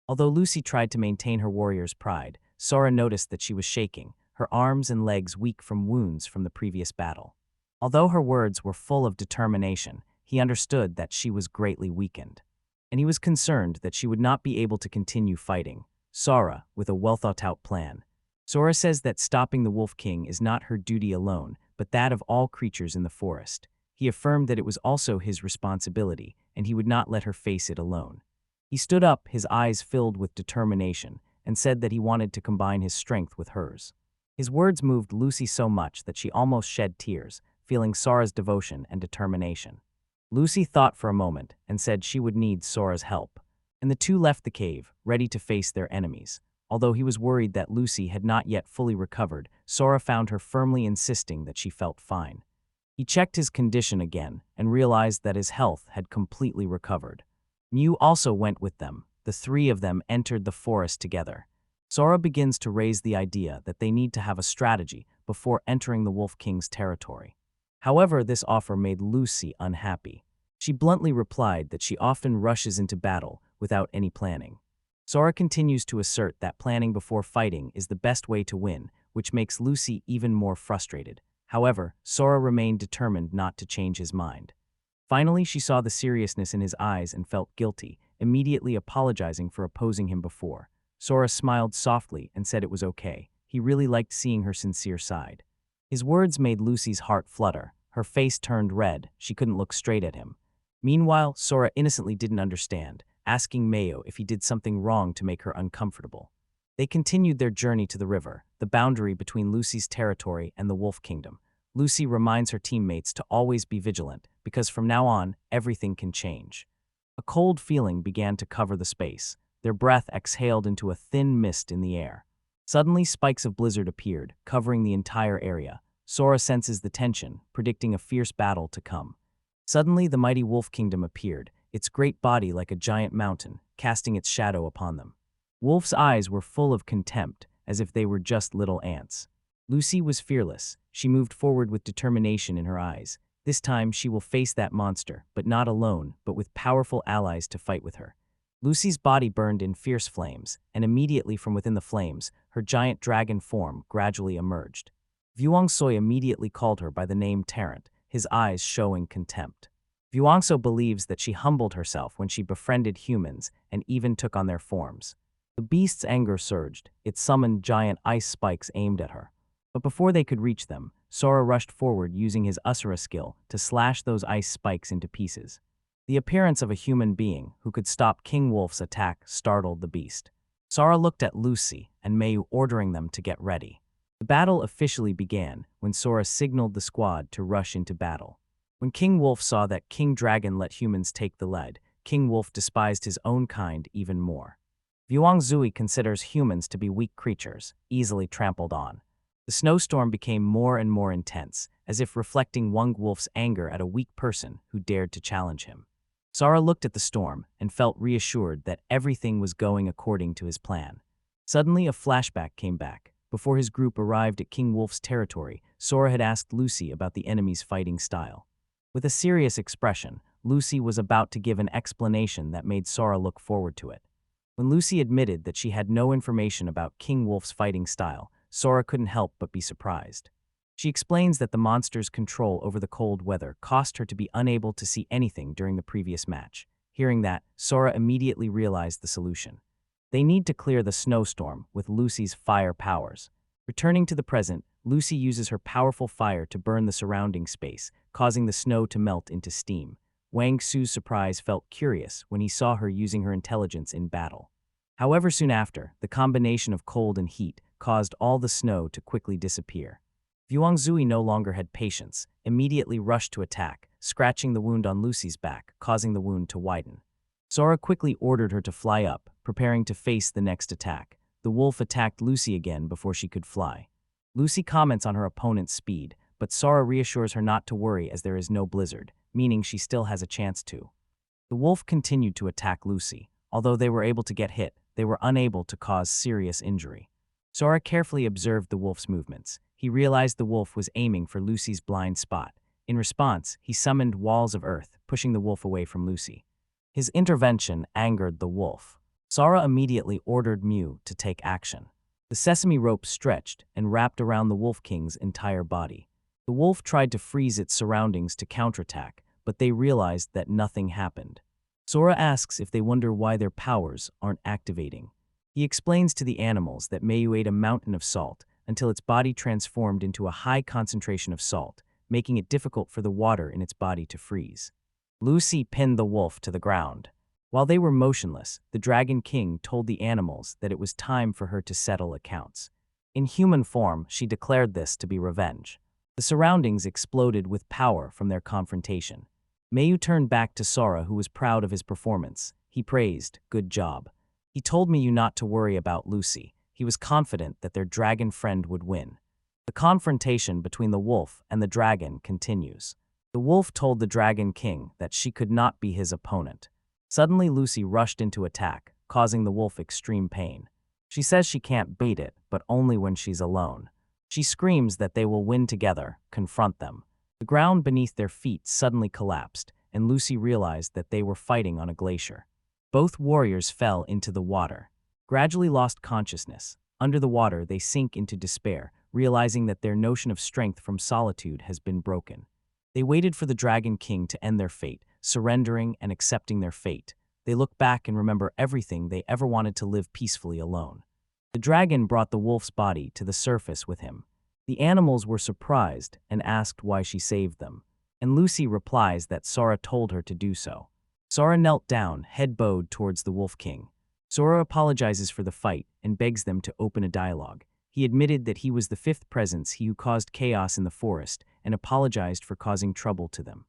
Although Lucy tried to maintain her warrior's pride, Sora noticed that she was shaking, her arms and legs weak from wounds from the previous battle. Although her words were full of determination, he understood that she was greatly weakened. And he was concerned that she would not be able to continue fighting. Sora, with a well-thought-out plan. Sora says that stopping the Wolf King is not her duty alone, but that of all creatures in the forest. He affirmed that it was also his responsibility, and he would not let her face it alone. He stood up, his eyes filled with determination, and said that he wanted to combine his strength with hers. His words moved Lucy so much that she almost shed tears, feeling Sora's devotion and determination. Lucy thought for a moment and said she would need Sora's help, and the two left the cave, ready to face their enemies. Although he was worried that Lucy had not yet fully recovered, Sora found her firmly insisting that she felt fine. He checked his condition again and realized that his health had completely recovered. Mew also went with them. The three of them entered the forest together. Sora begins to raise the idea that they need to have a strategy before entering the Wolf King's territory. However, this offer made Lucy unhappy. She bluntly replied that she often rushes into battle without any planning. Sora continues to assert that planning before fighting is the best way to win, which makes Lucy even more frustrated. However, Sora remained determined not to change his mind. Finally, she saw the seriousness in his eyes and felt guilty, immediately apologizing for opposing him before. Sora smiled softly and said it was okay. He really liked seeing her sincere side. His words made Lucy's heart flutter. Her face turned red. She couldn't look straight at him. Meanwhile, Sora innocently didn't understand, asking Mayo if he did something wrong to make her uncomfortable. They continued their journey to the river, the boundary between Lucy's territory and the Wolf Kingdom. Lucy reminds her teammates to always be vigilant, because from now on, everything can change. A cold feeling began to cover the space. Their breath exhaled into a thin mist in the air. Suddenly, spikes of blizzard appeared, covering the entire area. Sora senses the tension, predicting a fierce battle to come. Suddenly, the mighty Wolf Kingdom appeared, its great body like a giant mountain, casting its shadow upon them. Wolf's eyes were full of contempt, as if they were just little ants. Lucy was fearless. She moved forward with determination in her eyes. This time, she will face that monster, but not alone, but with powerful allies to fight with her. Lucy's body burned in fierce flames, and immediately from within the flames, her giant dragon form gradually emerged. Vuongsoy immediately called her by the name Tarrant, his eyes showing contempt. Vuongso believes that she humbled herself when she befriended humans and even took on their forms. The beast's anger surged. It summoned giant ice spikes aimed at her. But before they could reach them, Sora rushed forward using his Usura skill to slash those ice spikes into pieces. The appearance of a human being who could stop King Wolf's attack startled the beast. Sora looked at Lucy and Mayu, ordering them to get ready. The battle officially began when Sora signaled the squad to rush into battle. When King Wolf saw that King Dragon let humans take the lead, King Wolf despised his own kind even more. Vuongzui considers humans to be weak creatures, easily trampled on. The snowstorm became more and more intense, as if reflecting Wang Wolf's anger at a weak person who dared to challenge him. Sora looked at the storm and felt reassured that everything was going according to his plan. Suddenly, a flashback came back. Before his group arrived at King Wolf's territory, Sora had asked Lucy about the enemy's fighting style. With a serious expression, Lucy was about to give an explanation that made Sora look forward to it. When Lucy admitted that she had no information about King Wolf's fighting style, Sora couldn't help but be surprised. She explains that the monster's control over the cold weather caused her to be unable to see anything during the previous match. Hearing that, Sora immediately realized the solution. They need to clear the snowstorm with Lucy's fire powers. Returning to the present, Lucy uses her powerful fire to burn the surrounding space, causing the snow to melt into steam. Wang Su's surprise felt curious when he saw her using her intelligence in battle. However, soon after, the combination of cold and heat caused all the snow to quickly disappear. Zui no longer had patience, immediately rushed to attack, scratching the wound on Lucy's back, causing the wound to widen. Sora quickly ordered her to fly up, preparing to face the next attack. The wolf attacked Lucy again before she could fly. Lucy comments on her opponent's speed, but Sora reassures her not to worry as there is no blizzard, meaning she still has a chance to. The wolf continued to attack Lucy. Although they were able to get hit, they were unable to cause serious injury. Sora carefully observed the wolf's movements. He realized the wolf was aiming for Lucy's blind spot. In response, he summoned walls of earth, pushing the wolf away from Lucy. His intervention angered the wolf. Sora immediately ordered Mew to take action. The sesame rope stretched and wrapped around the Wolf King's entire body. The wolf tried to freeze its surroundings to counterattack, but they realized that nothing happened. Sora asks if they wonder why their powers aren't activating. He explains to the animals that Mayu ate a mountain of salt until its body transformed into a high concentration of salt, making it difficult for the water in its body to freeze. Lucy pinned the wolf to the ground. While they were motionless, the Dragon King told the animals that it was time for her to settle accounts. In human form, she declared this to be revenge. The surroundings exploded with power from their confrontation. Mayu turned back to Sora, who was proud of his performance. He praised, "Good job." He told Mayu not to worry about Lucy. He was confident that their dragon friend would win. The confrontation between the wolf and the dragon continues. The wolf told the Dragon King that she could not be his opponent. Suddenly, Lucy rushed into attack, causing the wolf extreme pain. She says she can't beat it, but only when she's alone. She screams that they will win together, confront them. The ground beneath their feet suddenly collapsed, and Lucy realized that they were fighting on a glacier. Both warriors fell into the water. Gradually lost consciousness. Under the water, they sink into despair, realizing that their notion of strength from solitude has been broken. They waited for the Dragon King to end their fate, surrendering and accepting their fate. They look back and remember everything they ever wanted to live peacefully alone. The dragon brought the wolf's body to the surface with him. The animals were surprised and asked why she saved them, and Lucy replies that Sora told her to do so. Sora knelt down, head bowed towards the Wolf King. Sora apologizes for the fight and begs them to open a dialogue. He admitted that he was the fifth presence who caused chaos in the forest and apologized for causing trouble to them.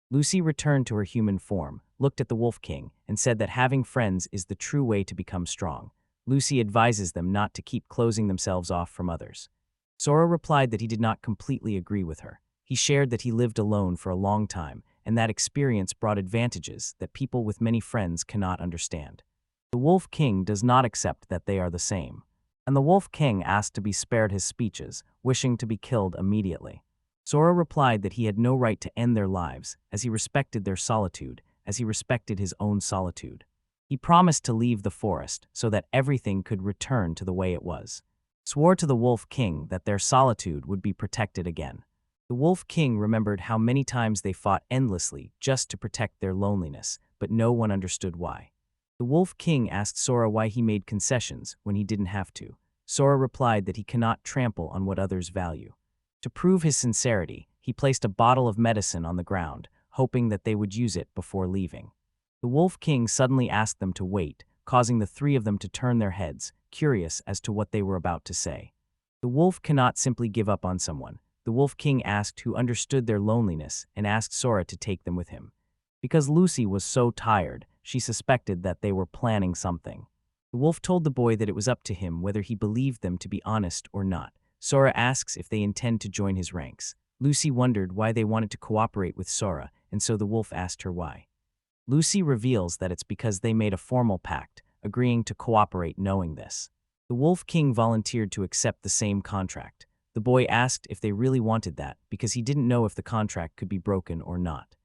Lucy returned to her human form, looked at the Wolf King, and said that having friends is the true way to become strong. Lucy advises them not to keep closing themselves off from others. Sora replied that he did not completely agree with her. He shared that he lived alone for a long time, and that experience brought advantages that people with many friends cannot understand. The Wolf King does not accept that they are the same, and the Wolf King asked to be spared his speeches, wishing to be killed immediately. Sora replied that he had no right to end their lives, as he respected their solitude, as he respected his own solitude. He promised to leave the forest so that everything could return to the way it was. Swore to the Wolf King that their solitude would be protected again. The Wolf King remembered how many times they fought endlessly just to protect their loneliness, but no one understood why. The Wolf King asked Sora why he made concessions when he didn't have to. Sora replied that he cannot trample on what others value. To prove his sincerity, he placed a bottle of medicine on the ground, hoping that they would use it before leaving. The Wolf King suddenly asked them to wait, causing the three of them to turn their heads, curious as to what they were about to say. The wolf cannot simply give up on someone. The Wolf King asked who understood their loneliness and asked Sora to take them with him. Because Lucy was so tired, she suspected that they were planning something. The wolf told the boy that it was up to him whether he believed them to be honest or not. Sora asks if they intend to join his ranks. Lucy wondered why they wanted to cooperate with Sora, and so the wolf asked her why. Lucy reveals that it's because they made a formal pact, agreeing to cooperate knowing this. The Wolf King volunteered to accept the same contract. The boy asked if they really wanted that because he didn't know if the contract could be broken or not.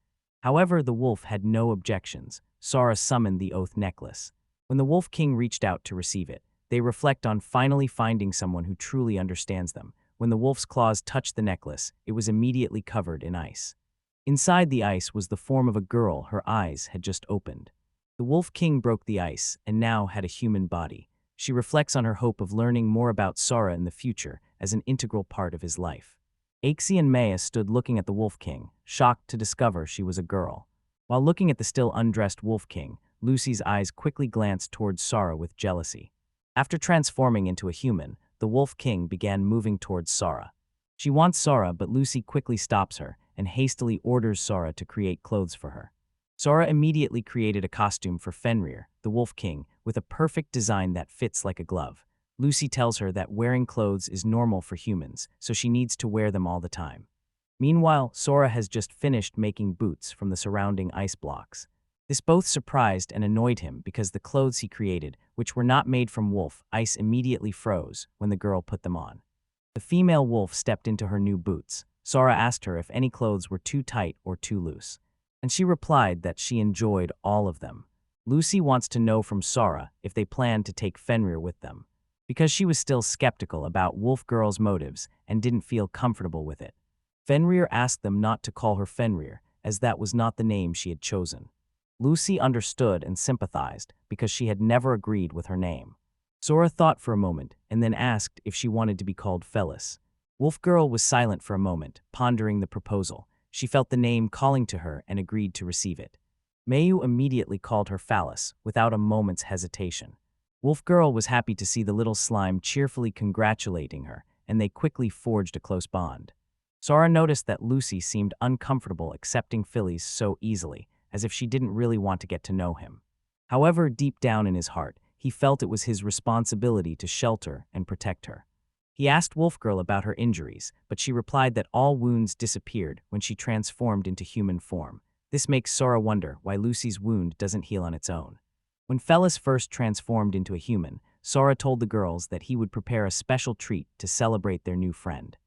However, the wolf had no objections. Sora summoned the oath necklace. When the Wolf King reached out to receive it, they reflect on finally finding someone who truly understands them. When the wolf's claws touched the necklace, it was immediately covered in ice. Inside the ice was the form of a girl. Her eyes had just opened. The Wolf King broke the ice and now had a human body. She reflects on her hope of learning more about Sora in the future as an integral part of his life. Exile and Maya stood looking at the Wolf King, shocked to discover she was a girl. While looking at the still undressed Wolf King, Lucy's eyes quickly glanced towards Sora with jealousy. After transforming into a human, the Wolf King began moving towards Sora. She wants Sora, but Lucy quickly stops her and hastily orders Sora to create clothes for her. Sora immediately created a costume for Fenrir, the Wolf King, with a perfect design that fits like a glove. Lucy tells her that wearing clothes is normal for humans, so she needs to wear them all the time. Meanwhile, Sora has just finished making boots from the surrounding ice blocks. This both surprised and annoyed him because the clothes he created, which were not made from wolf ice, immediately froze when the girl put them on. The female wolf stepped into her new boots. Sora asked her if any clothes were too tight or too loose, and she replied that she enjoyed all of them. Lucy wants to know from Sora if they planned to take Fenrir with them, because she was still skeptical about Wolf Girl's motives and didn't feel comfortable with it. Fenrir asked them not to call her Fenrir, as that was not the name she had chosen. Lucy understood and sympathized because she had never agreed with her name. Sora thought for a moment and then asked if she wanted to be called Felis. Wolf Girl was silent for a moment, pondering the proposal. She felt the name calling to her and agreed to receive it. Mayu immediately called her Phallus, without a moment's hesitation. Wolf Girl was happy to see the little slime cheerfully congratulating her, and they quickly forged a close bond. Sora noticed that Lucy seemed uncomfortable accepting Phillies so easily, as if she didn't really want to get to know him. However, deep down in his heart, he felt it was his responsibility to shelter and protect her. He asked Wolf Girl about her injuries, but she replied that all wounds disappeared when she transformed into human form. This makes Sora wonder why Lucy's wound doesn't heal on its own. When Felis first transformed into a human, Sora told the girls that he would prepare a special treat to celebrate their new friend.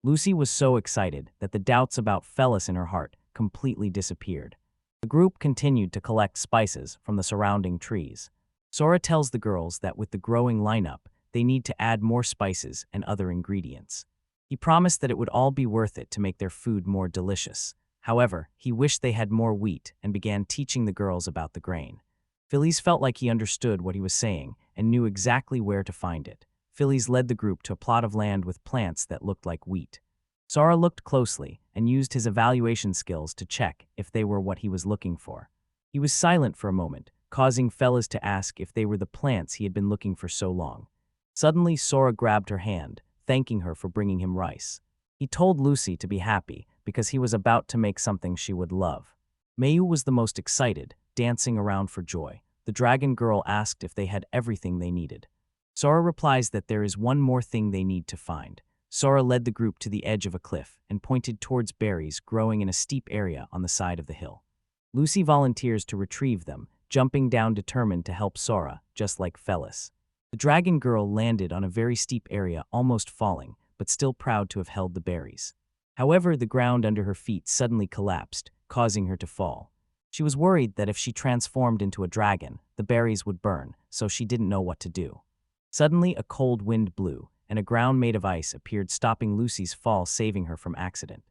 Lucy was so excited that the doubts about Felis in her heart completely disappeared. The group continued to collect spices from the surrounding trees. Sora tells the girls that with the growing lineup, they need to add more spices and other ingredients. He promised that it would all be worth it to make their food more delicious. However, he wished they had more wheat and began teaching the girls about the grain. Phillies felt like he understood what he was saying and knew exactly where to find it. Phillies led the group to a plot of land with plants that looked like wheat. Sora looked closely and used his evaluation skills to check if they were what he was looking for. He was silent for a moment, causing Fellas to ask if they were the plants he had been looking for so long. Suddenly, Sora grabbed her hand, thanking her for bringing him rice. He told Lucy to be happy because he was about to make something she would love. Mayu was the most excited, dancing around for joy. The dragon girl asked if they had everything they needed. Sora replies that there is one more thing they need to find. Sora led the group to the edge of a cliff and pointed towards berries growing in a steep area on the side of the hill. Lucy volunteers to retrieve them, jumping down determined to help Sora, just like Felis. The dragon girl landed on a very steep area, almost falling, but still proud to have held the berries. However, the ground under her feet suddenly collapsed, causing her to fall. She was worried that if she transformed into a dragon, the berries would burn, so she didn't know what to do. Suddenly, a cold wind blew, and a ground made of ice appeared, stopping Lucy's fall, saving her from accident.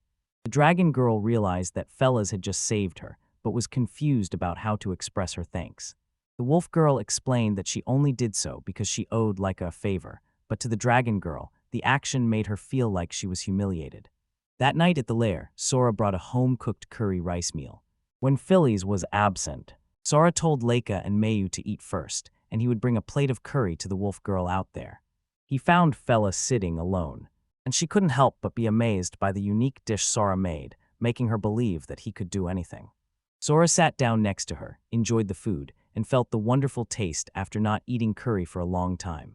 The dragon girl realized that Fellas had just saved her, but was confused about how to express her thanks. The wolf girl explained that she only did so because she owed like a favor, but to the dragon girl, the action made her feel like she was humiliated. That night at the lair, Sora brought a home-cooked curry rice meal. When Phillies was absent, Sora told Leica and Mayu to eat first, and he would bring a plate of curry to the wolf girl out there. He found Fella sitting alone, and she couldn't help but be amazed by the unique dish Sora made, making her believe that he could do anything. Sora sat down next to her, enjoyed the food, and felt the wonderful taste after not eating curry for a long time.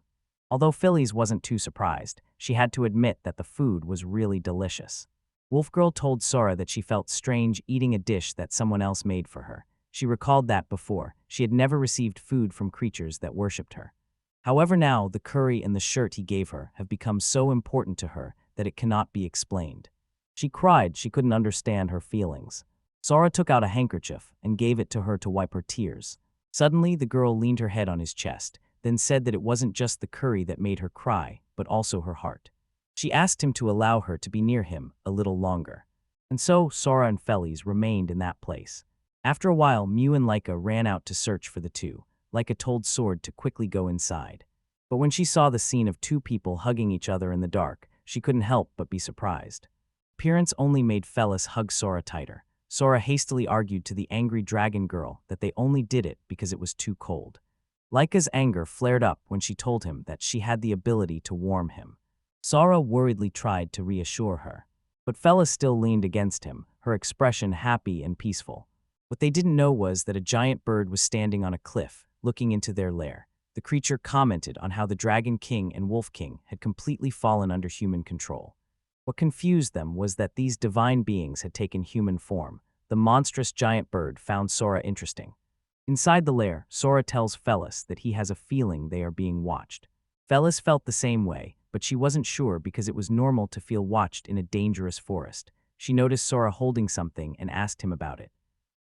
Although Phillies wasn't too surprised, she had to admit that the food was really delicious. Wolf Girl told Sora that she felt strange eating a dish that someone else made for her. She recalled that before, she had never received food from creatures that worshipped her. However, now the curry and the shirt he gave her have become so important to her that it cannot be explained. She cried she couldn't understand her feelings. Sora took out a handkerchief and gave it to her to wipe her tears. Suddenly, the girl leaned her head on his chest, then said that it wasn't just the curry that made her cry, but also her heart. She asked him to allow her to be near him a little longer. And so, Sora and Feliz remained in that place. After a while, Mew and Laika ran out to search for the two. Laika told Sword to quickly go inside. But when she saw the scene of two people hugging each other in the dark, she couldn't help but be surprised. Appearance only made Feliz hug Sora tighter. Sora hastily argued to the angry dragon girl that they only did it because it was too cold. Laika's anger flared up when she told him that she had the ability to warm him. Sora worriedly tried to reassure her. But Feliz still leaned against him, her expression happy and peaceful. What they didn't know was that a giant bird was standing on a cliff, looking into their lair. The creature commented on how the Dragon King and Wolf King had completely fallen under human control. What confused them was that these divine beings had taken human form. The monstrous giant bird found Sora interesting. Inside the lair, Sora tells Feliz that he has a feeling they are being watched. Feliz felt the same way, but she wasn't sure because it was normal to feel watched in a dangerous forest. She noticed Sora holding something and asked him about it.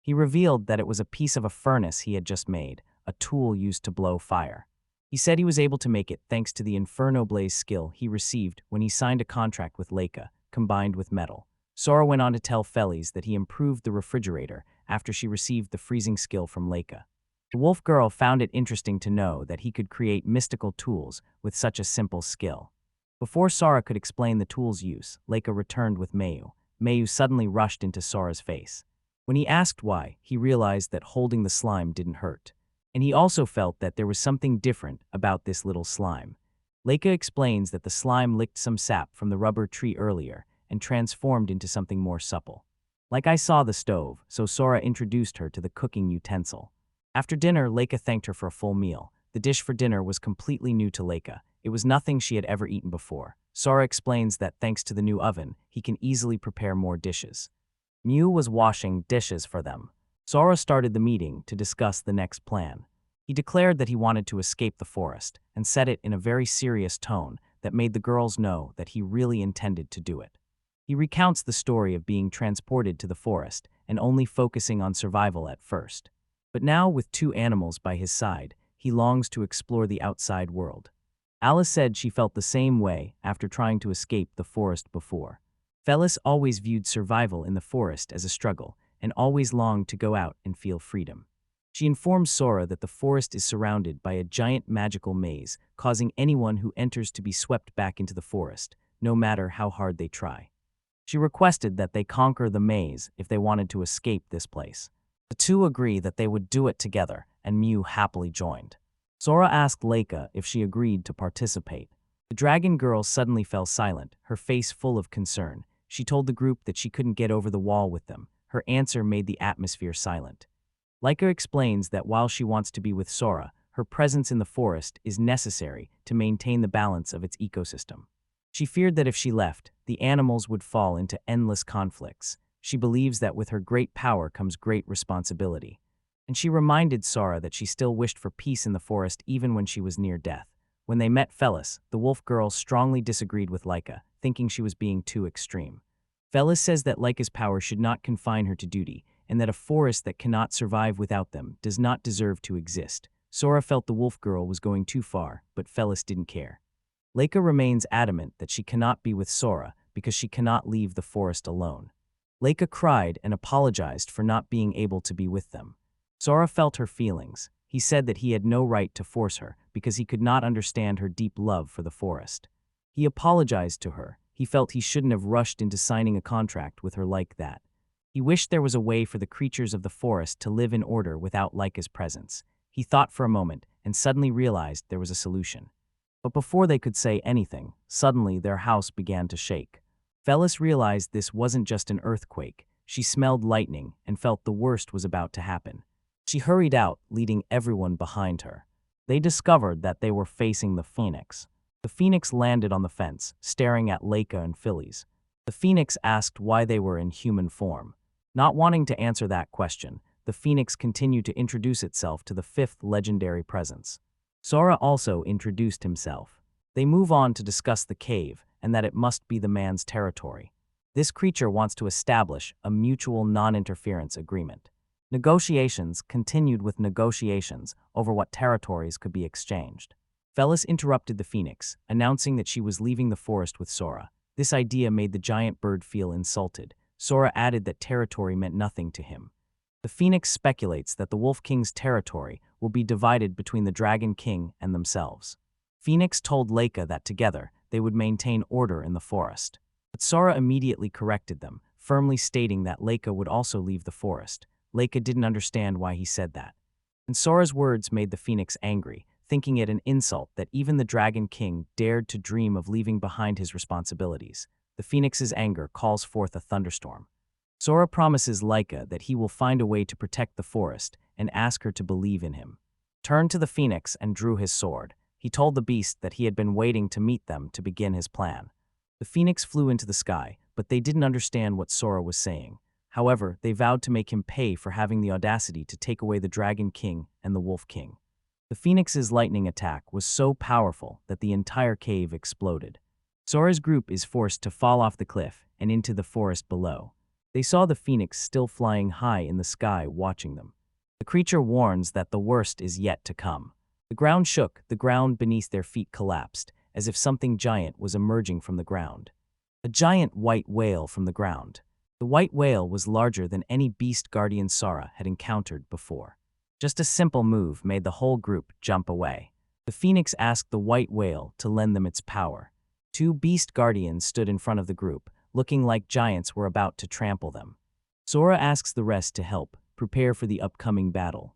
He revealed that it was a piece of a furnace he had just made, a tool used to blow fire. He said he was able to make it thanks to the Inferno Blaze skill he received when he signed a contract with Laika, combined with metal. Sora went on to tell Feliz that he improved the refrigerator after she received the freezing skill from Laika. The wolf girl found it interesting to know that he could create mystical tools with such a simple skill. Before Sora could explain the tool's use, Laika returned with Mayu. Mayu suddenly rushed into Sora's face. When he asked why, he realized that holding the slime didn't hurt. And he also felt that there was something different about this little slime. Laika explains that the slime licked some sap from the rubber tree earlier and transformed into something more supple. Like I saw the stove, so Sora introduced her to the cooking utensil. After dinner, Laika thanked her for a full meal. The dish for dinner was completely new to Laika. It was nothing she had ever eaten before. Sora explains that thanks to the new oven, he can easily prepare more dishes. Mew was washing dishes for them. Sora started the meeting to discuss the next plan. He declared that he wanted to escape the forest and said it in a very serious tone that made the girls know that he really intended to do it. He recounts the story of being transported to the forest and only focusing on survival at first. But now, with two animals by his side, he longs to explore the outside world. Alice said she felt the same way after trying to escape the forest before. Feliz always viewed survival in the forest as a struggle and always longed to go out and feel freedom. She informs Sora that the forest is surrounded by a giant magical maze, causing anyone who enters to be swept back into the forest, no matter how hard they try. She requested that they conquer the maze if they wanted to escape this place. The two agree that they would do it together, and Mew happily joined. Sora asked Laika if she agreed to participate. The dragon girl suddenly fell silent, her face full of concern. She told the group that she couldn't get over the wall with them. Her answer made the atmosphere silent. Laika explains that while she wants to be with Sora, her presence in the forest is necessary to maintain the balance of its ecosystem. She feared that if she left, the animals would fall into endless conflicts. She believes that with her great power comes great responsibility. And she reminded Sora that she still wished for peace in the forest even when she was near death. When they met Feliz, the wolf girl strongly disagreed with Laika, thinking she was being too extreme. Feliz says that Laika's power should not confine her to duty, and that a forest that cannot survive without them does not deserve to exist. Sora felt the wolf girl was going too far, but Feliz didn't care. Laika remains adamant that she cannot be with Sora because she cannot leave the forest alone. Laika cried and apologized for not being able to be with them. Sora felt her feelings. He said that he had no right to force her because he could not understand her deep love for the forest. He apologized to her. He felt he shouldn't have rushed into signing a contract with her like that. He wished there was a way for the creatures of the forest to live in order without Laika's presence. He thought for a moment and suddenly realized there was a solution. But before they could say anything, suddenly their house began to shake. Feliz realized this wasn't just an earthquake. She smelled lightning and felt the worst was about to happen. She hurried out, leading everyone behind her. They discovered that they were facing the phoenix. The phoenix landed on the fence, staring at Laika and Feliz. The phoenix asked why they were in human form. Not wanting to answer that question, the phoenix continued to introduce itself to the fifth legendary presence. Sora also introduced himself. They move on to discuss the cave and that it must be the man's territory. This creature wants to establish a mutual non-interference agreement. Negotiations continued with negotiations over what territories could be exchanged. Felis interrupted the phoenix, announcing that she was leaving the forest with Sora. This idea made the giant bird feel insulted. Sora added that territory meant nothing to him. The phoenix speculates that the Wolf King's territory will be divided between the Dragon King and themselves. Phoenix told Leica that together they would maintain order in the forest. But Sora immediately corrected them, firmly stating that Leica would also leave the forest. Leica didn't understand why he said that. And Sora's words made the phoenix angry, thinking it an insult that even the Dragon King dared to dream of leaving behind his responsibilities. The phoenix's anger calls forth a thunderstorm. Sora promises Leica that he will find a way to protect the forest and ask her to believe in him. Turned to the phoenix and drew his sword. He told the beast that he had been waiting to meet them to begin his plan. The phoenix flew into the sky, but they didn't understand what Sora was saying. However, they vowed to make him pay for having the audacity to take away the Dragon King and the Wolf King. The phoenix's lightning attack was so powerful that the entire cave exploded. Sora's group is forced to fall off the cliff and into the forest below. They saw the phoenix still flying high in the sky watching them. The creature warns that the worst is yet to come. The ground shook, the ground beneath their feet collapsed, as if something giant was emerging from the ground. A giant white whale from the ground. The white whale was larger than any beast guardian Sora had encountered before. Just a simple move made the whole group jump away. The phoenix asked the white whale to lend them its power. Two beast guardians stood in front of the group, looking like giants were about to trample them. Sora asks the rest to help prepare for the upcoming battle.